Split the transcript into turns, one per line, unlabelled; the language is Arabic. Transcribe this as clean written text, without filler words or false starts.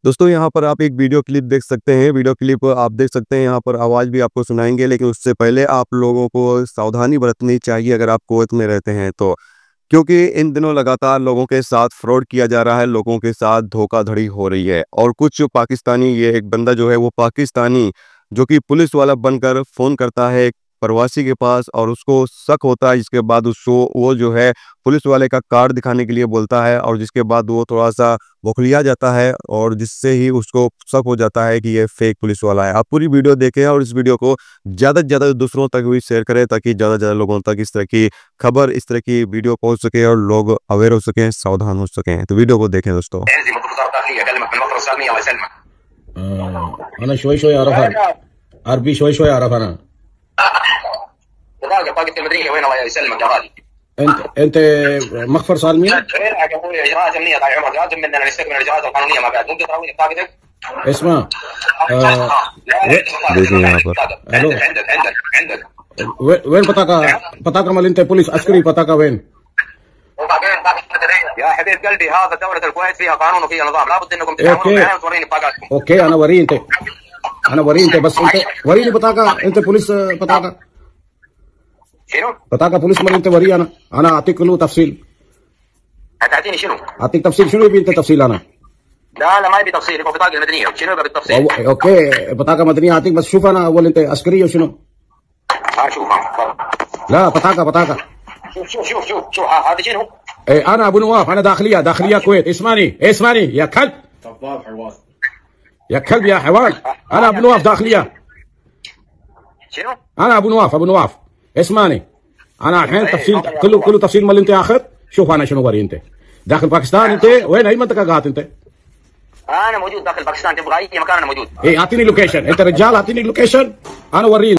दोस्तों यहाँ पर आप एक वीडियो क्लिप देख सकते हैं। वीडियो क्लिप आप देख सकते हैं, यहाँ पर आवाज़ भी आपको सुनाएंगे, लेकिन उससे पहले आप लोगों को सावधानी बरतनी चाहिए अगर आप कुवैत में रहते हैं तो, क्योंकि इन दिनों लगातार लोगों के साथ फ्रॉड किया जा रहा है, लोगों के साथ धोखाधड़ी हो रही है। और कुछ पाकिस्तानी, ये एक बंदा जो है वो पाकिस्तानी जो कि पुलिस वाला बनकर फ़ोन करता है एक प्रवासी के पास और उसको शक होता है, जिसके बाद उसको वो जो है पुलिस वाले का कार्ड दिखाने के लिए बोलता है और जिसके बाद वो थोड़ा सा बौखलिया जाता है और जिससे ही उसको शक हो जाता है कि ये फेक पुलिस वाला है। आप पूरी वीडियो देखें और इस वीडियो को ज़्यादा से ज़्यादा दूसरों तक भी शेयर करें ताकि ज़्यादा से ज़्यादा लोगों तक इस तरह की खबर, इस तरह की वीडियो पहुँच सके और लोग अवेयर हो सकें, सावधान हो सकें। तो वीडियो को देखें दोस्तों।
انا شوي شوي اعرفها عربي، شوي شوي اعرفها انا.
بطاقة المدنية وين الله يسلمك يا غالي؟
انت مخفر سالمين؟
وين يا ابوي اجراءات امنية طال عمرك، لازم مننا نستكمل الاجراءات القانونية ما بعد، ممكن تراويني بطاقتك؟
اسمع
الو عندك
وين بطاقة مال انت بوليس عسكري، بطاقة وين؟
يا حبيب قلبي هذا دولة الكويت فيها قانون وفيها نظام، لابد انكم تتعاملوا معي وتوريني بطاقاتكم.
اوكي انا وري انت، بس انت وريني بطاقة، انت بوليس بطاقة.
شنو؟
بطاقة بوليس مال انت وري انا اعطيك له تفصيل.
هتعطيني شنو؟
اعطيك تفصيل. شنو يبي انت تفصيل انا؟
لا ما يبي تفصيل، يبغى بطاقة المدنية. شنو يبغى بالتفصيل؟
اوكي بطاقة مدنية اعطيك، بس شوف انا اول انت عسكري وشنو؟
شوف
لا بطاقة
شوف هذا شنو؟
ايه انا ابو نواف، انا داخلية كويت. اسمعني يا كلب، يا كلب يا حيوان، انا ابو نواف داخلية.
شنو؟
انا ابو نواف اسمعني، انا الحين تفصيل كله تفصيل مال انت اخر. شوف انا شنو وري انت داخل باكستان، انت وين اي منطقة قاعد انت؟
انا موجود داخل باكستان، تبغى اي مكان انا موجود.
ايه اعطيني لوكيشن، انت رجال اعطيني لوكيشن انا وريني.